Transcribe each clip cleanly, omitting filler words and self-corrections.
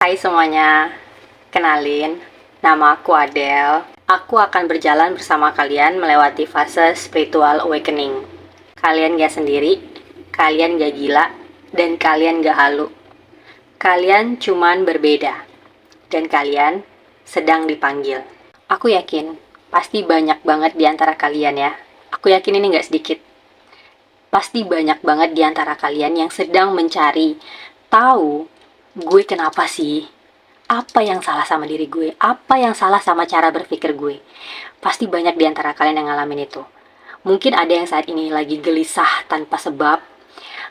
Hai semuanya, kenalin, nama aku Adele. Aku akan berjalan bersama kalian melewati fase spiritual awakening. Kalian gak sendiri, kalian gak gila, dan kalian gak halu. Kalian cuman berbeda, dan kalian sedang dipanggil. Aku yakin, pasti banyak banget di antara kalian ya. Aku yakin ini gak sedikit. Pasti banyak banget di antara kalian yang sedang mencari tahu gue kenapa sih? Apa yang salah sama diri gue? Apa yang salah sama cara berpikir gue? Pasti banyak di antara kalian yang ngalamin itu. Mungkin ada yang saat ini lagi gelisah tanpa sebab,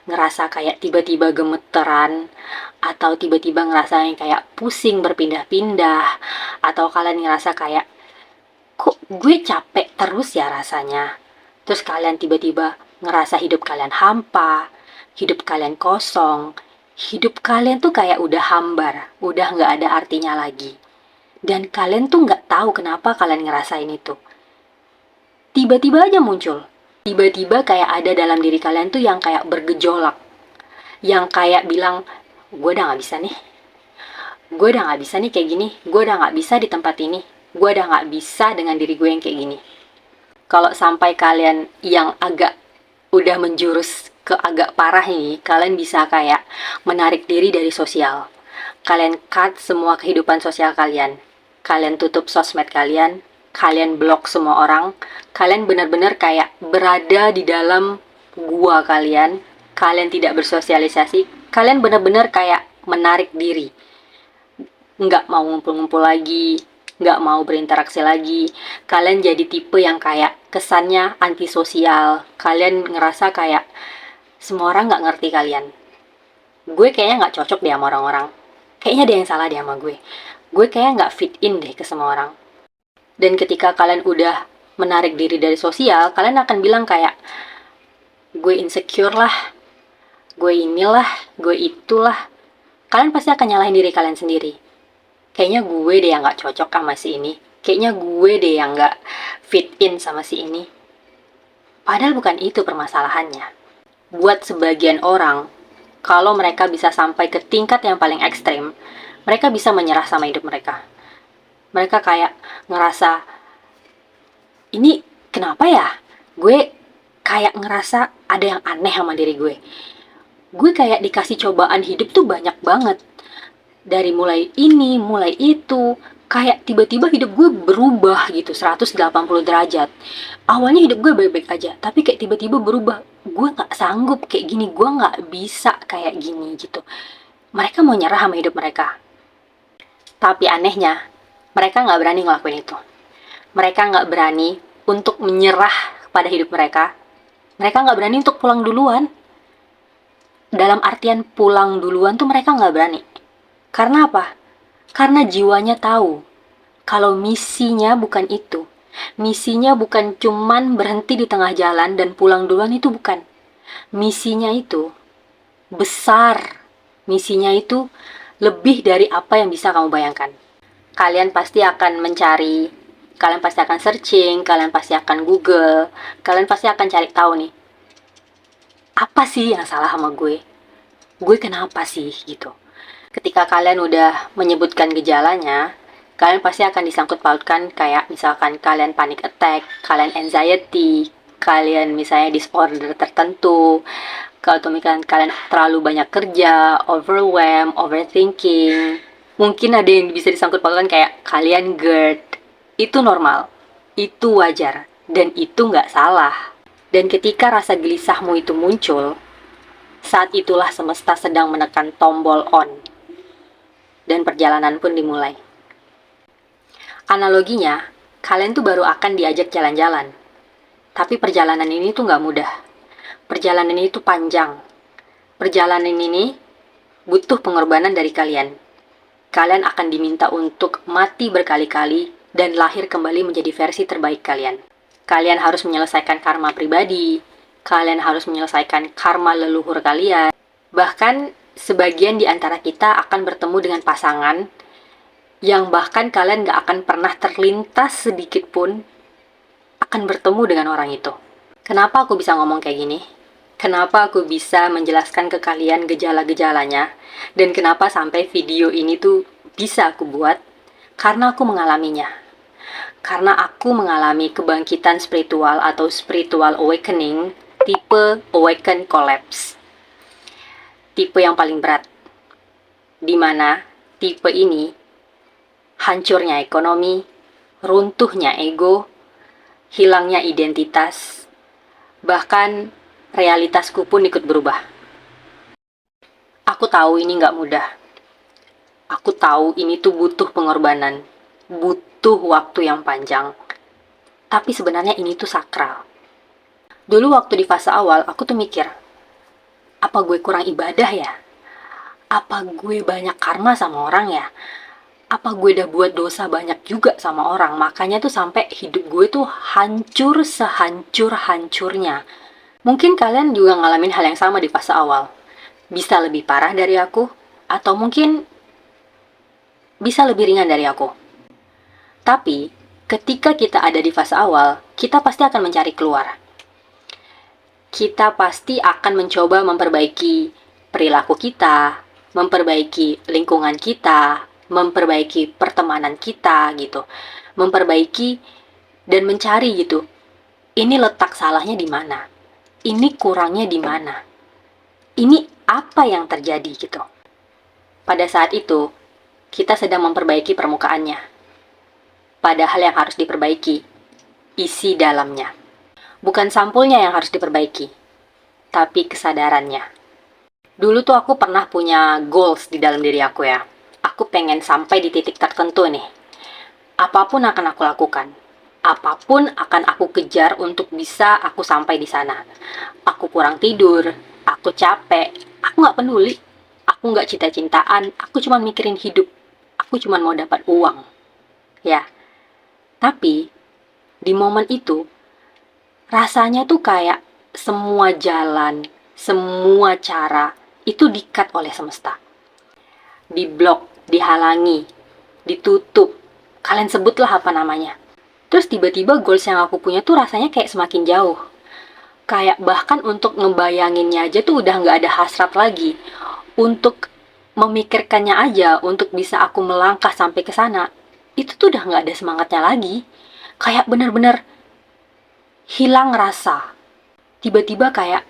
ngerasa kayak tiba-tiba gemeteran, atau tiba-tiba ngerasa yang kayak pusing berpindah-pindah, atau kalian ngerasa kayak, kok gue capek terus ya rasanya? Terus kalian tiba-tiba ngerasa hidup kalian hampa, hidup kalian kosong, hidup kalian tuh kayak udah hambar, udah nggak ada artinya lagi. Dan kalian tuh nggak tahu kenapa kalian ngerasain itu. Tiba-tiba aja muncul. Tiba-tiba kayak ada dalam diri kalian tuh yang kayak bergejolak. Yang kayak bilang, gue udah nggak bisa nih. Gue udah nggak bisa nih kayak gini. Gue udah nggak bisa di tempat ini. Gue udah nggak bisa dengan diri gue yang kayak gini. Kalau sampai kalian yang agak udah menjurus ke agak parah nih, kalian bisa kayak menarik diri dari sosial. Kalian cut semua kehidupan sosial kalian. Kalian tutup sosmed kalian. Kalian blok semua orang. Kalian benar-benar kayak berada di dalam gua kalian. Kalian tidak bersosialisasi. Kalian benar-benar kayak menarik diri. Nggak mau ngumpul-ngumpul lagi, nggak mau berinteraksi lagi. Kalian jadi tipe yang kayak kesannya antisosial. Kalian ngerasa kayak semua orang nggak ngerti kalian. Gue kayaknya nggak cocok deh sama orang-orang. Kayaknya ada yang salah deh sama gue. Gue kayaknya nggak fit in deh ke semua orang. Dan ketika kalian udah menarik diri dari sosial, kalian akan bilang kayak, gue insecure lah, gue inilah, gue itulah. Kalian pasti akan nyalahin diri kalian sendiri. Kayaknya gue deh yang gak cocok sama si ini. Kayaknya gue deh yang gak fit in sama si ini. Padahal bukan itu permasalahannya. Buat sebagian orang, kalau mereka bisa sampai ke tingkat yang paling ekstrim, mereka bisa menyerah sama hidup mereka. Mereka kayak ngerasa, ini kenapa ya? Gue kayak ngerasa ada yang aneh sama diri gue. Gue kayak dikasih cobaan hidup tuh banyak banget. Dari mulai ini, mulai itu, kayak tiba-tiba hidup gue berubah gitu, 180 derajat. Awalnya hidup gue baik-baik aja, tapi kayak tiba-tiba berubah. Gue gak sanggup kayak gini, gue gak bisa kayak gini gitu. Mereka mau nyerah sama hidup mereka. Tapi anehnya, mereka gak berani ngelakuin itu. Mereka gak berani untuk menyerah pada hidup mereka. Mereka gak berani untuk pulang duluan. Dalam artian pulang duluan tuh mereka gak berani. Karena apa? Karena jiwanya tahu kalau misinya bukan itu. Misinya bukan cuman berhenti di tengah jalan dan pulang duluan, itu bukan. Misinya itu besar. Misinya itu lebih dari apa yang bisa kamu bayangkan. Kalian pasti akan mencari, kalian pasti akan searching, kalian pasti akan Google, kalian pasti akan cari tahu nih, apa sih yang salah sama gue? Gue kenapa sih gitu? Ketika kalian udah menyebutkan gejalanya, kalian pasti akan disangkut pautkan kayak misalkan kalian panic attack, kalian anxiety, kalian misalnya disorder tertentu, atau misalkan kalian terlalu banyak kerja, overwhelm, overthinking. Mungkin ada yang bisa disangkut pautkan kayak kalian GERD. Itu normal, itu wajar, dan itu nggak salah. Dan ketika rasa gelisahmu itu muncul, saat itulah semesta sedang menekan tombol on. Dan perjalanan pun dimulai. Analoginya, kalian tuh baru akan diajak jalan-jalan. Tapi perjalanan ini tuh nggak mudah. Perjalanan ini tuh panjang. Perjalanan ini butuh pengorbanan dari kalian. Kalian akan diminta untuk mati berkali-kali dan lahir kembali menjadi versi terbaik kalian. Kalian harus menyelesaikan karma pribadi. Kalian harus menyelesaikan karma leluhur kalian. Bahkan sebagian di antara kita akan bertemu dengan pasangan yang bahkan kalian gak akan pernah terlintas sedikit pun akan bertemu dengan orang itu. Kenapa aku bisa ngomong kayak gini? Kenapa aku bisa menjelaskan ke kalian gejala-gejalanya, dan kenapa sampai video ini tuh bisa aku buat? Karena aku mengalaminya. Karena aku mengalami kebangkitan spiritual atau spiritual awakening, tipe awaken collapse. Tipe yang paling berat. Di mana tipe ini hancurnya ekonomi, runtuhnya ego, hilangnya identitas, bahkan realitasku pun ikut berubah. Aku tahu ini nggak mudah. Aku tahu ini tuh butuh pengorbanan, butuh waktu yang panjang. Tapi sebenarnya ini tuh sakral. Dulu waktu di fase awal, aku tuh mikir, apa gue kurang ibadah ya? Apa gue banyak karma sama orang ya? Apa gue udah buat dosa banyak juga sama orang? Makanya tuh sampai hidup gue tuh hancur sehancur-hancurnya. Mungkin kalian juga ngalamin hal yang sama di fase awal. Bisa lebih parah dari aku, atau mungkin bisa lebih ringan dari aku. Tapi, ketika kita ada di fase awal, kita pasti akan mencari keluar. Kita pasti akan mencoba memperbaiki perilaku kita, memperbaiki lingkungan kita, memperbaiki pertemanan kita gitu. Memperbaiki dan mencari gitu. Ini letak salahnya di mana? Ini kurangnya di mana? Ini apa yang terjadi gitu. Pada saat itu, kita sedang memperbaiki permukaannya. Padahal yang harus diperbaiki, isi dalamnya. Bukan sampulnya yang harus diperbaiki, tapi kesadarannya. Dulu tuh aku pernah punya goals di dalam diri aku ya. Aku pengen sampai di titik tertentu nih. Apapun akan aku lakukan. Apapun akan aku kejar untuk bisa aku sampai di sana. Aku kurang tidur, aku capek, aku nggak peduli. Aku nggak cinta-cintaan, aku cuma mikirin hidup. Aku cuma mau dapat uang. Ya, tapi di momen itu, rasanya tuh kayak semua jalan, semua cara itu di-cut oleh semesta. Diblok, dihalangi, ditutup. Kalian sebutlah apa namanya. Terus tiba-tiba goals yang aku punya tuh rasanya kayak semakin jauh. Kayak bahkan untuk ngebayanginnya aja tuh udah nggak ada hasrat lagi. Untuk memikirkannya aja, untuk bisa aku melangkah sampai ke sana, itu tuh udah nggak ada semangatnya lagi. Kayak bener-bener hilang rasa. Tiba-tiba kayak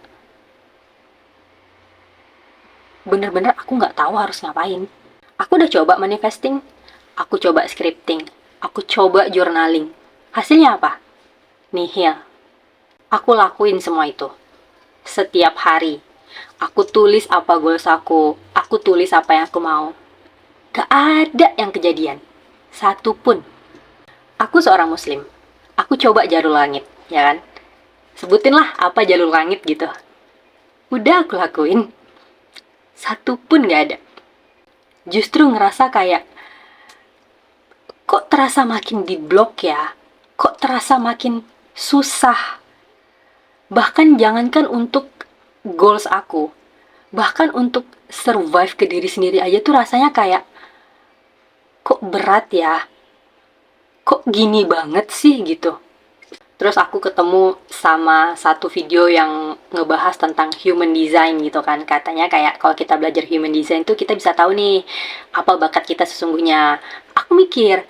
bener-bener aku nggak tahu harus ngapain. Aku udah coba manifesting, aku coba scripting, aku coba journaling. Hasilnya apa? Nihil. Aku lakuin semua itu. Setiap hari. Aku tulis apa goals aku tulis apa yang aku mau. Gak ada yang kejadian. Satu pun. Aku seorang muslim. Aku coba jalur langit, ya kan? Sebutinlah apa jalur langit gitu. Udah aku lakuin. Satu pun gak ada. Justru ngerasa kayak, kok terasa makin diblok ya? Kok terasa makin susah? Bahkan jangankan untuk goals aku, bahkan untuk survive ke diri sendiri aja tuh rasanya kayak, kok berat ya? Kok gini banget sih gitu. Terus aku ketemu sama satu video yang ngebahas tentang human design gitu kan. Katanya kayak kalau kita belajar human design tuh kita bisa tahu nih apa bakat kita sesungguhnya. Aku mikir,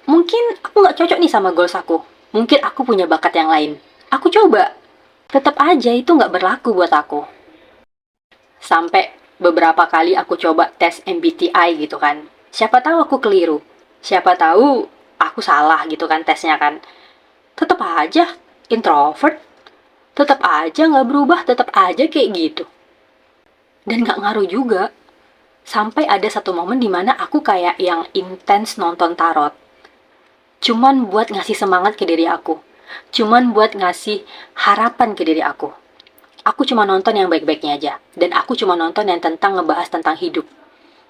mungkin aku nggak cocok nih sama goals aku. Mungkin aku punya bakat yang lain. Aku coba. Tetap aja itu nggak berlaku buat aku. Sampai beberapa kali aku coba tes MBTI gitu kan. Siapa tahu aku keliru. Siapa tahu aku salah gitu kan tesnya kan. Tetap aja introvert, tetap aja nggak berubah, tetap aja kayak gitu. Dan nggak ngaruh juga. Sampai ada satu momen dimana aku kayak yang intens nonton tarot. Cuman buat ngasih semangat ke diri aku. Cuman buat ngasih harapan ke diri aku. Aku cuma nonton yang baik-baiknya aja. Dan aku cuma nonton yang tentang ngebahas tentang hidup.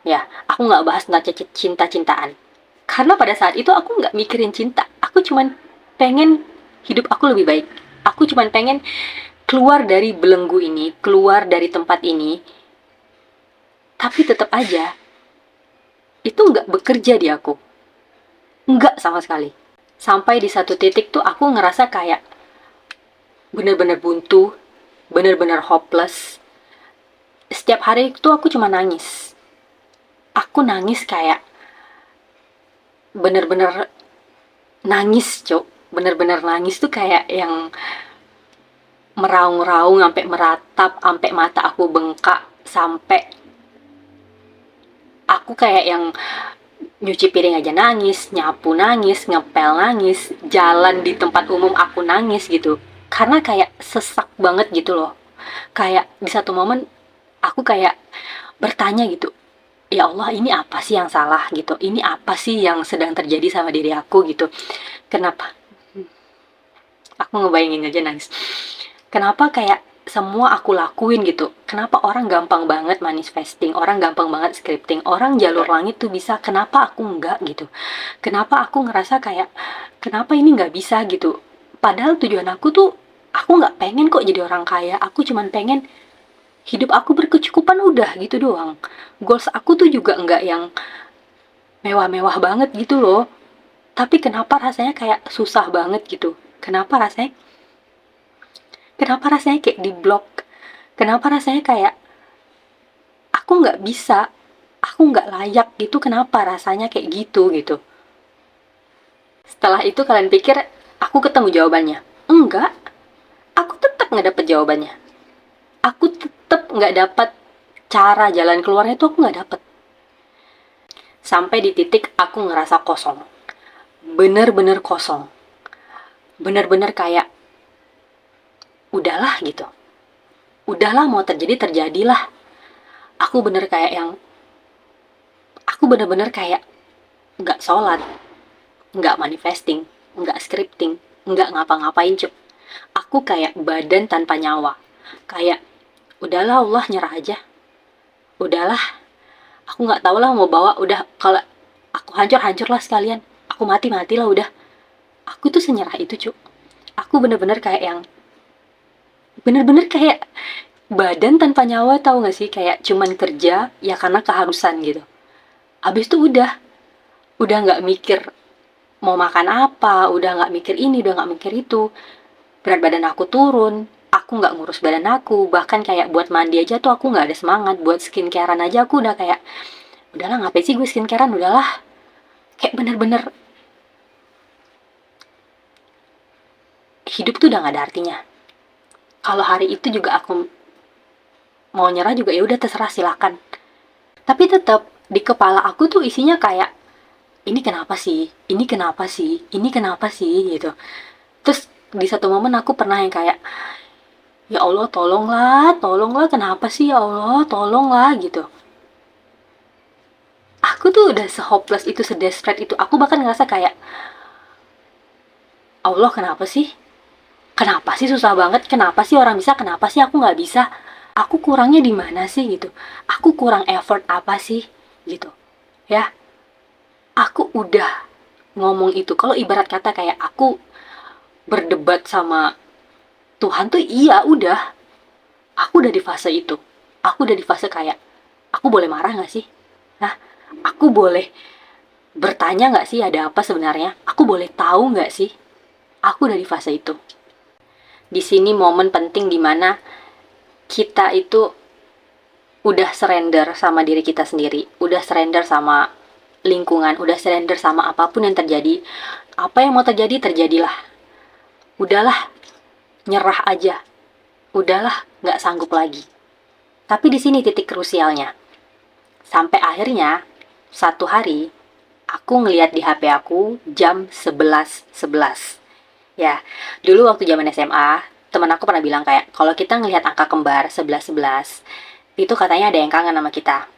Ya, aku nggak bahas tentang cinta-cintaan. Karena pada saat itu aku nggak mikirin cinta. Aku cuman pengen hidup aku lebih baik. Aku cuma pengen keluar dari belenggu ini, keluar dari tempat ini. Tapi tetap aja, itu nggak bekerja di aku. Nggak sama sekali. Sampai di satu titik tuh aku ngerasa kayak bener-bener buntu, bener-bener hopeless. Setiap hari itu aku cuma nangis. Aku nangis kayak bener-bener nangis, Cuk. Bener-bener nangis tuh kayak yang meraung-raung sampai meratap, sampai mata aku bengkak, sampai aku kayak yang nyuci piring aja nangis, nyapu nangis, ngepel nangis, jalan di tempat umum aku nangis gitu. Karena kayak sesak banget gitu loh. Kayak di satu momen aku kayak bertanya gitu, ya Allah, ini apa sih yang salah gitu? Ini apa sih yang sedang terjadi sama diri aku gitu? Kenapa? Aku ngebayangin aja nangis. Kenapa kayak semua aku lakuin gitu? Kenapa orang gampang banget manifesting, orang gampang banget scripting, orang jalur langit tuh bisa, kenapa aku enggak gitu? Kenapa aku ngerasa kayak, kenapa ini nggak bisa gitu? Padahal tujuan aku tuh, aku nggak pengen kok jadi orang kaya, aku cuman pengen hidup aku berkecukupan udah gitu doang. Goals aku tuh juga nggak yang mewah-mewah banget gitu loh. Tapi kenapa rasanya kayak susah banget gitu? Kenapa rasanya kayak di blok? Kenapa rasanya kayak aku nggak bisa, aku nggak layak gitu? Kenapa rasanya kayak gitu gitu? Setelah itu kalian pikir aku ketemu jawabannya? Enggak, aku tetap nggak dapet jawabannya. Aku tetap nggak dapet cara jalan keluarnya, itu aku nggak dapet. Sampai di titik aku ngerasa kosong, bener-bener kosong, bener-bener kayak udahlah gitu, udahlah mau terjadi terjadilah. Aku bener kayak yang, aku bener-bener kayak nggak sholat, nggak manifesting, nggak scripting, nggak ngapa-ngapain, Cuk. Aku kayak badan tanpa nyawa. Kayak, udahlah Allah, nyerah aja. Udahlah, aku nggak tahu lah mau bawa. Udah, kalau aku hancur-hancur lah sekalian. Aku mati-mati lah udah. Aku tuh senyerah itu, Cuk. Aku bener-bener kayak yang, bener-bener kayak badan tanpa nyawa, tahu nggak sih? Kayak cuman kerja, ya karena keharusan gitu. Abis itu udah nggak mikir mau makan apa, udah nggak mikir ini, udah nggak mikir itu. Berat badan aku turun, aku nggak ngurus badan aku, bahkan kayak buat mandi aja tuh aku nggak ada semangat, buat skincarean aja aku udah kayak, udahlah ngapain sih gue skincarean, udahlah. Kayak bener-bener hidup tuh udah nggak ada artinya. Kalau hari itu juga aku mau nyerah juga, ya udah terserah, silakan. Tapi tetap di kepala aku tuh isinya kayak, ini kenapa sih, ini kenapa sih, ini kenapa sih gitu. Terus di satu momen aku pernah yang kayak, ya Allah, tolonglah, tolonglah, kenapa sih ya Allah, tolonglah gitu. Aku tuh udah se-hopeless itu, se-desperate itu. Aku bahkan ngerasa kayak, Allah, kenapa sih? Kenapa sih susah banget? Kenapa sih orang bisa? Kenapa sih aku nggak bisa? Aku kurangnya di mana sih gitu? Aku kurang effort apa sih gitu? Ya, aku udah ngomong itu. Kalau ibarat kata kayak aku berdebat sama Tuhan tuh, iya udah. Aku udah di fase itu. Aku udah di fase kayak, aku boleh marah nggak sih? Nah, aku boleh bertanya nggak sih ada apa sebenarnya? Aku boleh tahu nggak sih? Aku udah di fase itu. Di sini momen penting dimana kita itu udah surrender sama diri kita sendiri, udah surrender sama lingkungan, udah surrender sama apapun yang terjadi. Apa yang mau terjadi, terjadilah. Udahlah, nyerah aja. Udahlah, nggak sanggup lagi. Tapi di sini titik krusialnya. Sampai akhirnya, satu hari, aku ngeliat di HP aku jam 11.11. Ya, dulu waktu zaman SMA, teman aku pernah bilang kayak, kalau kita ngelihat angka kembar 11.11, itu katanya ada yang kangen sama kita.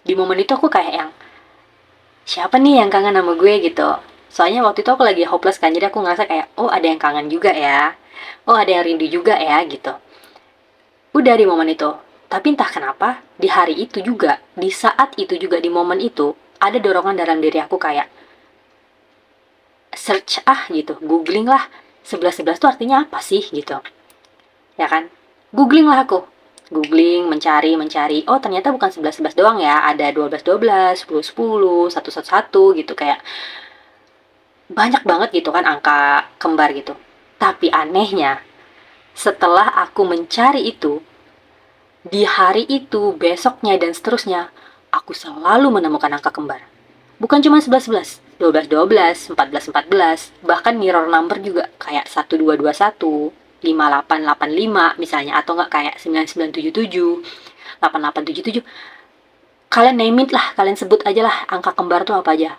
Di momen itu aku kayak yang, siapa nih yang kangen sama gue gitu. Soalnya waktu itu aku lagi hopeless kan, jadi aku ngerasa kayak, oh ada yang kangen juga ya. Oh ada yang rindu juga ya gitu. Udah di momen itu. Tapi entah kenapa, di hari itu juga, di saat itu juga, di momen itu, ada dorongan dalam diri aku kayak, search gitu, googling lah, 11.11 tuh artinya apa sih gitu. Ya kan? Googling lah aku. Googling, mencari. Oh ternyata bukan 11.11 doang ya, ada 12.12, 10.10, 1.11 gitu, kayak banyak banget gitu kan angka kembar gitu. Tapi anehnya, Setelah aku mencari itu, di hari itu, besoknya, dan seterusnya, aku selalu menemukan angka kembar. Bukan cuma 11-11, 12-12, 14-14, bahkan mirror number juga kayak 1221, 5885 misalnya, atau nggak kayak 9977, 8877. Kalian name it lah, kalian sebut aja lah angka kembar tuh apa aja.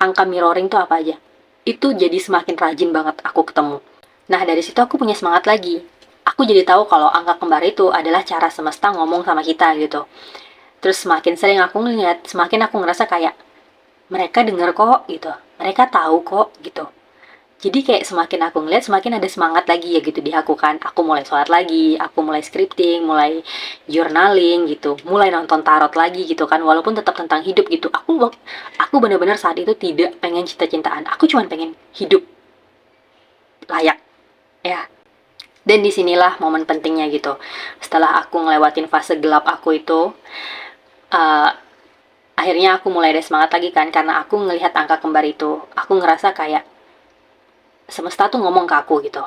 Angka mirroring tuh apa aja. Itu jadi semakin rajin banget aku ketemu. Nah, dari situ aku punya semangat lagi. Aku jadi tahu kalau angka kembar itu adalah cara semesta ngomong sama kita gitu. Terus semakin sering aku ngeliat, semakin aku ngerasa kayak mereka denger kok gitu, mereka tahu kok gitu. Jadi kayak semakin aku ngeliat, semakin ada semangat lagi ya gitu di aku kan. Aku mulai sholat lagi, aku mulai scripting, mulai journaling gitu, mulai nonton tarot lagi gitu kan. Walaupun tetap tentang hidup gitu. Aku benar-benar saat itu tidak pengen cinta-cintaan. Aku cuma pengen hidup layak ya. Dan disinilah momen pentingnya gitu. Setelah aku ngelewatin fase gelap aku itu, uh, akhirnya aku mulai ada semangat lagi kan, karena aku ngelihat angka kembar itu. Aku ngerasa kayak semesta tuh ngomong ke aku gitu.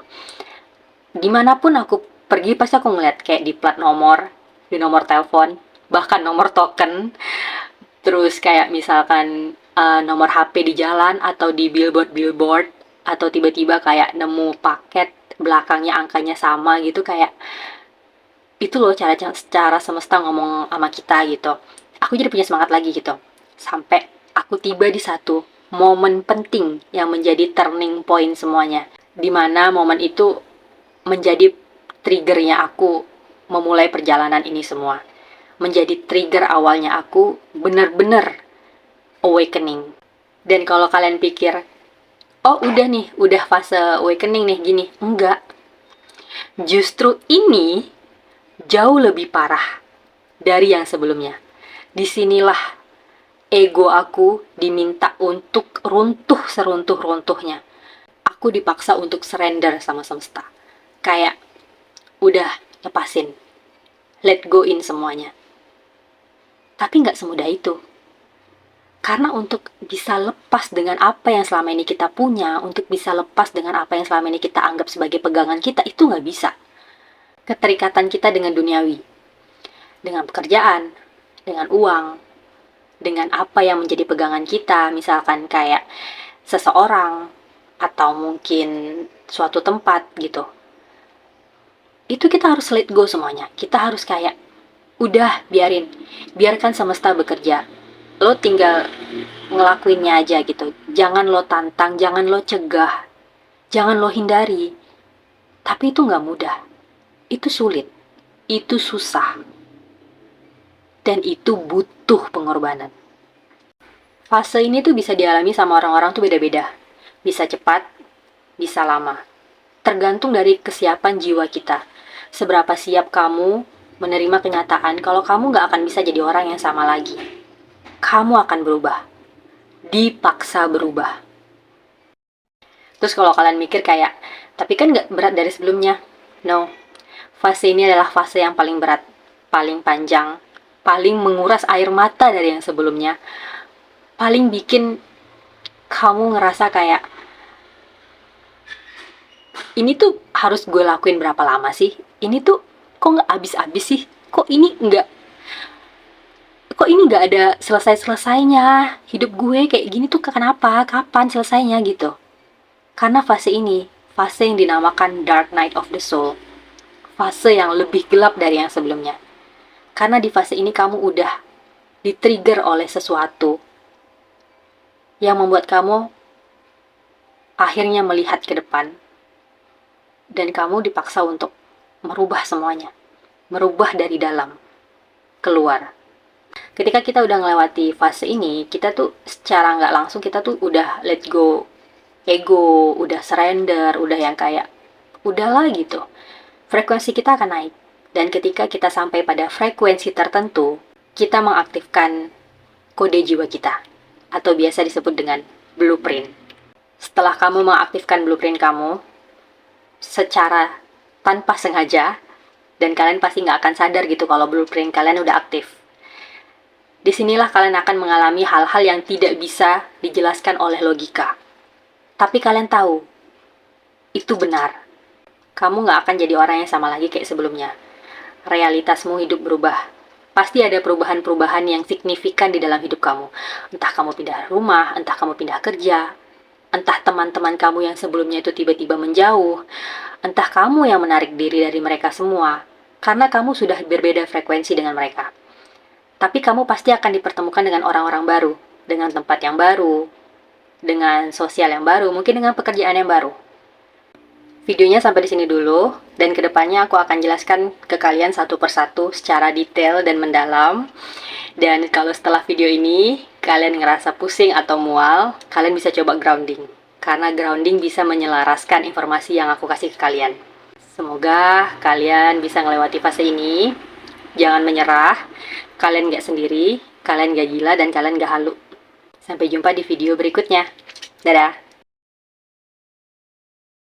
Dimanapun aku pergi pasti aku ngeliat kayak di plat nomor, di nomor telepon, bahkan nomor token, terus kayak misalkan nomor HP di jalan atau di billboard, atau tiba-tiba kayak nemu paket belakangnya angkanya sama gitu. Kayak itu loh cara semesta ngomong sama kita gitu. Aku jadi punya semangat lagi gitu, sampai aku tiba di satu momen penting yang menjadi turning point semuanya, dimana momen itu menjadi triggernya aku memulai perjalanan ini semua, menjadi trigger awalnya aku bener-bener awakening. Dan kalau kalian pikir, oh udah nih, udah fase awakening nih gini, enggak, justru ini jauh lebih parah dari yang sebelumnya. Disinilah ego aku diminta untuk runtuh seruntuh-runtuhnya. Aku dipaksa untuk surrender sama semesta. Kayak, udah, lepasin. Let go in semuanya. Tapi nggak semudah itu. Karena untuk bisa lepas dengan apa yang selama ini kita punya, untuk bisa lepas dengan apa yang selama ini kita anggap sebagai pegangan kita, itu nggak bisa. Keterikatan kita dengan duniawi, dengan pekerjaan, dengan uang, dengan apa yang menjadi pegangan kita, misalkan kayak seseorang, atau mungkin suatu tempat gitu. Itu kita harus let go semuanya. Kita harus kayak, udah biarkan semesta bekerja. Lo tinggal ngelakuinnya aja gitu. Jangan lo tantang, jangan lo cegah, jangan lo hindari. Tapi itu nggak mudah. Itu sulit. Itu susah. Dan itu butuh pengorbanan. Fase ini tuh bisa dialami sama orang-orang tuh beda-beda. Bisa cepat, bisa lama. Tergantung dari kesiapan jiwa kita. Seberapa siap kamu menerima kenyataan kalau kamu nggak akan bisa jadi orang yang sama lagi. Kamu akan berubah. Dipaksa berubah. Terus kalau kalian mikir kayak, tapi kan nggak berat dari sebelumnya. No, fase ini adalah fase yang paling berat, paling panjang, paling menguras air mata dari yang sebelumnya, paling bikin kamu ngerasa kayak, ini tuh harus gue lakuin berapa lama sih? Ini tuh kok nggak habis-habis sih? Kok ini nggak ada selesai-selesainya? Hidup gue kayak gini tuh kenapa? Kapan selesainya gitu? Karena fase ini, fase yang dinamakan Dark Night of the Soul. Fase yang lebih gelap dari yang sebelumnya. Karena di fase ini kamu udah di-trigger oleh sesuatu yang membuat kamu akhirnya melihat ke depan. Dan kamu dipaksa untuk merubah semuanya. Merubah dari dalam, keluar. Ketika kita udah ngelewati fase ini, kita tuh secara nggak langsung kita tuh udah let go ego, udah surrender, udah yang kayak, udahlah gitu. Frekuensi kita akan naik. Dan ketika kita sampai pada frekuensi tertentu, kita mengaktifkan kode jiwa kita. Atau biasa disebut dengan blueprint. Setelah kamu mengaktifkan blueprint kamu, secara tanpa sengaja, dan kalian pasti nggak akan sadar gitu kalau blueprint kalian udah aktif. Disinilah kalian akan mengalami hal-hal yang tidak bisa dijelaskan oleh logika. Tapi kalian tahu, itu benar. Kamu nggak akan jadi orang yang sama lagi kayak sebelumnya. Realitasmu hidup berubah. Pasti ada perubahan-perubahan yang signifikan di dalam hidup kamu. Entah kamu pindah rumah, entah kamu pindah kerja, entah teman-teman kamu yang sebelumnya itu tiba-tiba menjauh, entah kamu yang menarik diri dari mereka semua, karena kamu sudah berbeda frekuensi dengan mereka. Tapi kamu pasti akan dipertemukan dengan orang-orang baru, dengan tempat yang baru, dengan sosial yang baru, mungkin dengan pekerjaan yang baru. Videonya sampai di sini dulu, dan kedepannya aku akan jelaskan ke kalian satu persatu secara detail dan mendalam. Dan kalau setelah video ini, kalian ngerasa pusing atau mual, kalian bisa coba grounding. Karena grounding bisa menyelaraskan informasi yang aku kasih ke kalian. Semoga kalian bisa melewati fase ini. Jangan menyerah, kalian gak sendiri, kalian gak gila, dan kalian gak halu. Sampai jumpa di video berikutnya. Dadah!